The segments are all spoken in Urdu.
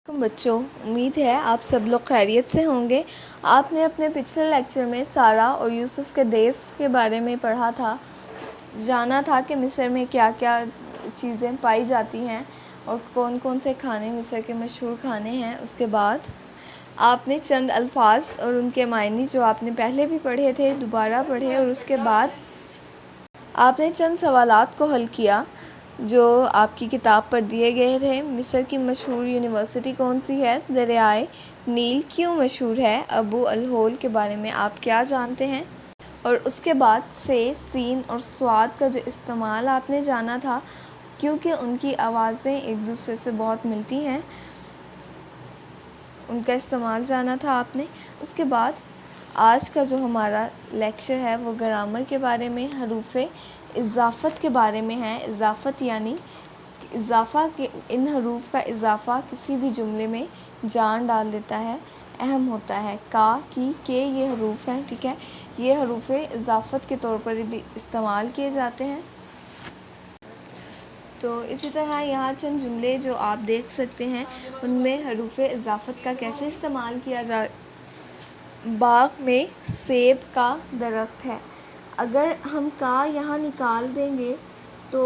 بچوں، امید ہے آپ سب لوگ خیریت سے ہوں گے۔ آپ نے اپنے پچھلے لیکچر میں سارہ اور یوسف کے دیس کے بارے میں پڑھا تھا، جانا تھا کہ مصر میں کیا کیا چیزیں پائی جاتی ہیں اور کون کون سے کھانے مصر کے مشہور کھانے ہیں۔ اس کے بعد آپ نے چند الفاظ اور ان کے معنی جو آپ نے پہلے بھی پڑھے تھے دوبارہ پڑھے، اور اس کے بعد آپ نے چند سوالات کو حل کیا جو آپ کی کتاب پر دیے گئے تھے۔ مصر کی مشہور یونیورسٹی کون سی ہے؟ دریائے نیل کیوں مشہور ہے؟ ابو الہول کے بارے میں آپ کیا جانتے ہیں؟ اور اس کے بعد سے، سین اور صاد کا جو استعمال آپ نے جانا تھا، کیونکہ ان کی آوازیں ایک دوسرے سے بہت ملتی ہیں، ان کا استعمال جانا تھا آپ نے۔ اس کے بعد آج کا جو ہمارا لیکچر ہے وہ گرامر کے بارے میں، حروف اضافت کے بارے میں ہے۔ اضافت یعنی اضافہ، کہ ان حروف کا اضافہ کسی بھی جملے میں جان ڈال دیتا ہے، اہم ہوتا ہے۔ کا، کی، کے یہ حروف ہیں، ٹھیک ہے، یہ حروف اضافت کے طور پر بھی استعمال کیے جاتے ہیں۔ تو اسی طرح یہاں چند جملے جو آپ دیکھ سکتے ہیں ان میں حروف اضافت کا کیسے استعمال کیا باغ میں سیب کا درخت ہے۔ اگر ہم کا یہاں نکال دیں گے تو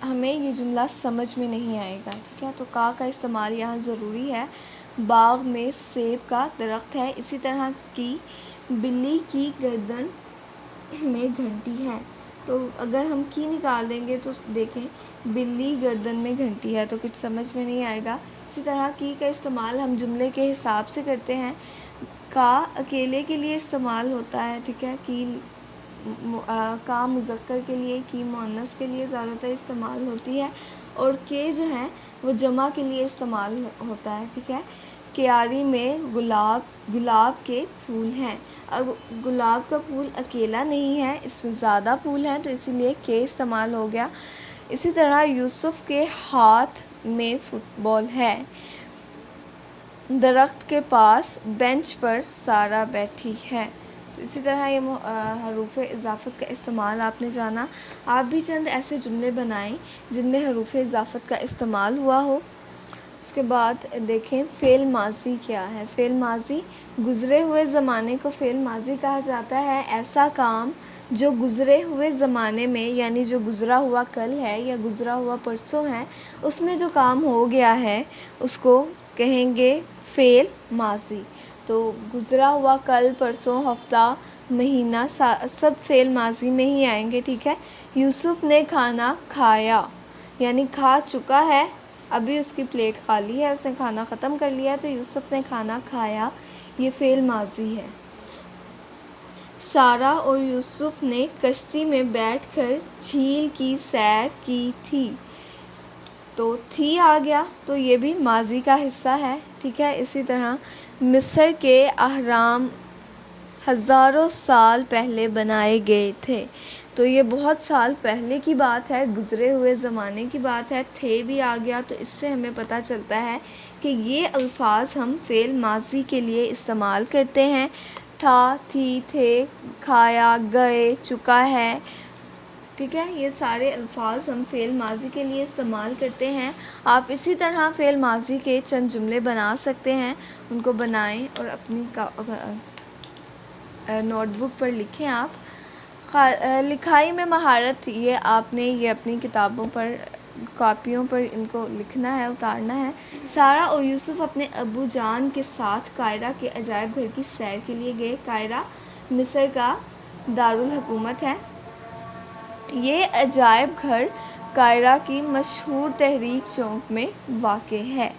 ہمیں یہ جملہ سمجھ میں نہیں آئے گا، ٹھیک ہے، تو کا استعمال یہاں ضروری ہے۔ باغ میں سیب کا درخت ہے۔ اسی طرح کی، بلی کی گردن میں گھنٹی ہے۔ تو اگر ہم کی نکال دیں گے تو دیکھیں بلی گردن میں گھنٹی ہے، تو کچھ سمجھ میں نہیں آئے گا۔ اسی طرح کی کا استعمال ہم جملے کے حساب سے کرتے ہیں۔ کا اکیلے کے لیے استعمال ہوتا ہے، ٹھیک ہے، کی کا مذکر کے لیے، کی مؤنث کے لیے زیادہ تر استعمال ہوتی ہے، اور کے جو ہے وہ جمع کے لیے استعمال ہوتا ہے، ٹھیک ہے۔ کیاری میں گلاب کے پھول ہیں۔ اب گلاب کا پھول اکیلا نہیں ہے، اس میں زیادہ پھول ہیں، تو اسی لیے کے استعمال ہو گیا۔ اسی طرح یوسف کے ہاتھ میں فٹ بال ہے۔ درخت کے پاس بینچ پر سارہ بیٹھی ہے۔ اسی طرح یہ حروف اضافت کا استعمال آپ نے جانا۔ آپ بھی چند ایسے جملے بنائیں جن میں حروف اضافت کا استعمال ہوا ہو۔ اس کے بعد دیکھیں فعل ماضی کیا ہے۔ فعل ماضی، گزرے ہوئے زمانے کو فعل ماضی کہا جاتا ہے۔ ایسا کام جو گزرے ہوئے زمانے میں، یعنی جو گزرا ہوا کل ہے یا گزرا ہوا پرسوں ہے، اس میں جو کام ہو گیا ہے اس کو کہیں گے فعل ماضی۔ تو گزرا ہوا کل، پرسوں، ہفتہ، مہینہ سب فعل ماضی میں ہی آئیں گے، ٹھیک ہے۔ یوسف نے کھانا کھایا، یعنی کھا چکا ہے، ابھی اس کی پلیٹ خالی ہے، اس نے کھانا ختم کر لیا، تو یوسف نے کھانا کھایا، یہ فعل ماضی ہے۔ سارہ اور یوسف نے کشتی میں بیٹھ کر جھیل کی سیر کی تھی۔ تو تھی آ گیا، تو یہ بھی ماضی کا حصہ ہے، ٹھیک ہے۔ اسی طرح مصر کے اہرام ہزاروں سال پہلے بنائے گئے تھے۔ تو یہ بہت سال پہلے کی بات ہے، گزرے ہوئے زمانے کی بات ہے۔ تھے بھی آ گیا، تو اس سے ہمیں پتہ چلتا ہے کہ یہ الفاظ ہم فعل ماضی کے لیے استعمال کرتے ہیں۔ تھا، تھی، تھے، کھایا، گئے، چکا ہے، ٹھیک ہے، یہ سارے الفاظ ہم فعل ماضی کے لیے استعمال کرتے ہیں۔ آپ اسی طرح فعل ماضی کے چند جملے بنا سکتے ہیں، ان کو بنائیں اور اپنی نوٹ بک پر لکھیں۔ آپ لکھائی میں مہارت، یہ آپ نے یہ اپنی کتابوں پر، کاپیوں پر ان کو لکھنا ہے، اتارنا ہے۔ سارہ اور یوسف اپنے ابو جان کے ساتھ قاہرہ کے عجائب گھر کی سیر کے لیے گئے۔ قاہرہ مصر کا دارالحکومت ہے۔ یہ عجائب گھر قاہرہ کی مشہور تحریک چوک میں واقع ہے۔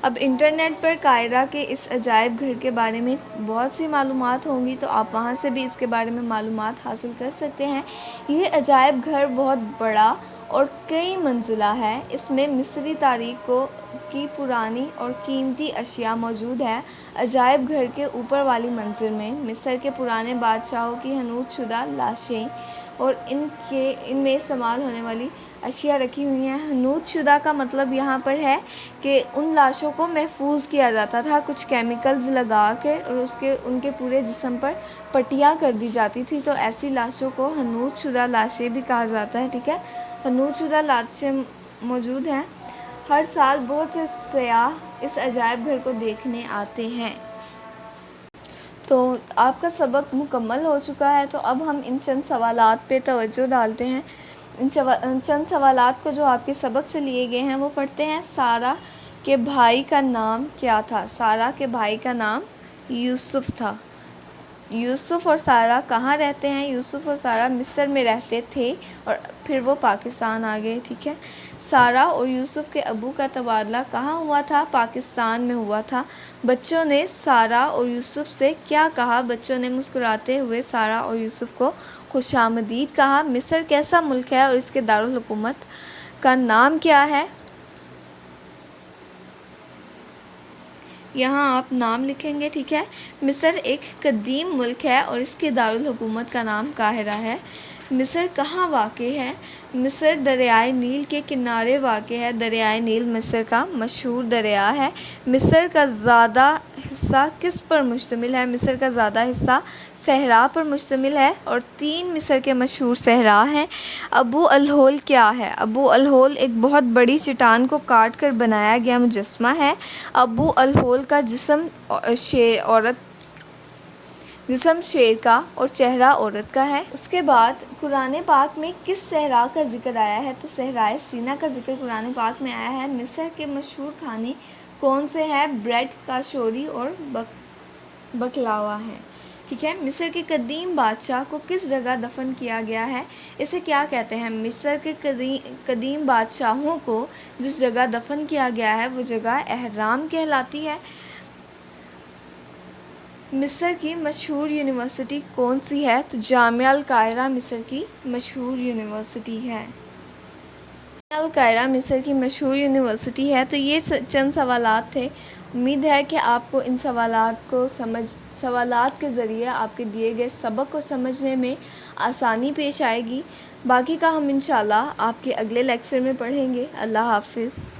اب انٹرنیٹ پر قاہرہ کے اس عجائب گھر کے بارے میں بہت سی معلومات ہوں گی، تو آپ وہاں سے بھی اس کے بارے میں معلومات حاصل کر سکتے ہیں۔ یہ عجائب گھر بہت بڑا اور کئی منزلہ ہے۔ اس میں مصری تاریخ کی پرانی اور قیمتی اشیاء موجود ہے۔ عجائب گھر کے اوپر والی منزل میں مصر کے پرانے بادشاہوں کی حنوط شدہ لاشیں اور ان میں استعمال ہونے والی اشیاء رکھی ہوئی ہیں۔ حنوط شدہ کا مطلب یہاں پر ہے کہ ان لاشوں کو محفوظ کیا جاتا تھا کچھ کیمیکلز لگا کے، اور ان کے پورے جسم پر پٹیاں کر دی جاتی تھی، تو ایسی لاشوں کو حنوط شدہ لاشیں بھی کہا جاتا ہے، ٹھیک ہے۔ حنوط شدہ لاشیں موجود ہیں۔ ہر سال بہت سے سیاح اس عجائب گھر کو دیکھنے آتے ہیں۔ تو آپ کا سبق مکمل ہو چکا ہے، تو اب ہم ان چند سوالات پہ توجہ ڈالتے ہیں۔ چند سوالات کو جو آپ کے سبق سے لیے گئے ہیں وہ پڑھتے ہیں۔ سارہ کے بھائی کا نام کیا تھا؟ سارہ کے بھائی کا نام یوسف تھا۔ یوسف اور سارہ کہاں رہتے ہیں؟ یوسف اور سارہ مصر میں رہتے تھے اور پھر وہ پاکستان آ گئے، ٹھیک ہے۔ سارہ اور یوسف کے ابو کا تبادلہ کہاں ہوا تھا؟ پاکستان میں ہوا تھا۔ بچوں نے سارہ اور یوسف سے کیا کہا؟ بچوں نے مسکراتے ہوئے سارہ اور یوسف کو خوش آمدید کہا۔ مصر کیسا ملک ہے اور اس کے دارالحکومت کا نام کیا ہے؟ یہاں آپ نام لکھیں گے، ٹھیک ہے۔ مصر ایک قدیم ملک ہے اور اس کے دارالحکومت کا نام قاہرہ ہے۔ مصر کہاں واقع ہے؟ مصر دریائے نیل کے کنارے واقع ہے۔ دریائے نیل مصر کا مشہور دریا ہے۔ مصر کا زیادہ حصہ کس پر مشتمل ہے؟ مصر کا زیادہ حصہ صحرا پر مشتمل ہے اور 3 مصر کے مشہور صحرا ہیں۔ ابو الہول کیا ہے؟ ابو الہول ایک بہت بڑی چٹان کو کاٹ کر بنایا گیا مجسمہ ہے۔ ابو الہول کا جسم شیر کا اور چہرہ عورت کا ہے۔ اس کے بعد قرآن پاک میں کس صحرا کا ذکر آیا ہے؟ تو صحرائے سینا کا ذکر قرآن پاک میں آیا ہے۔ مصر کے مشہور کھانے کون سے ہیں؟ بریڈ، کاشوری اور بکلاوا ہیں، ٹھیک ہے۔ مصر کے قدیم بادشاہ کو کس جگہ دفن کیا گیا ہے؟ اسے کیا کہتے ہیں؟ مصر کے قدیم بادشاہوں کو جس جگہ دفن کیا گیا ہے وہ جگہ اہرام کہلاتی ہے۔ مصر کی مشہور یونیورسٹی کون سی ہے؟ تو جامعہ القاہرہ مصر کی مشہور یونیورسٹی ہے۔ جامعہ القاہرہ مصر کی مشہور یونیورسٹی ہے۔ تو یہ چند سوالات تھے۔ امید ہے کہ آپ کو ان سوالات کے ذریعے آپ کے دیے گئے سبق کو سمجھنے میں آسانی پیش آئے گی۔ باقی کا ہم انشاءاللہ آپ کے اگلے لیکچر میں پڑھیں گے۔ اللہ حافظ۔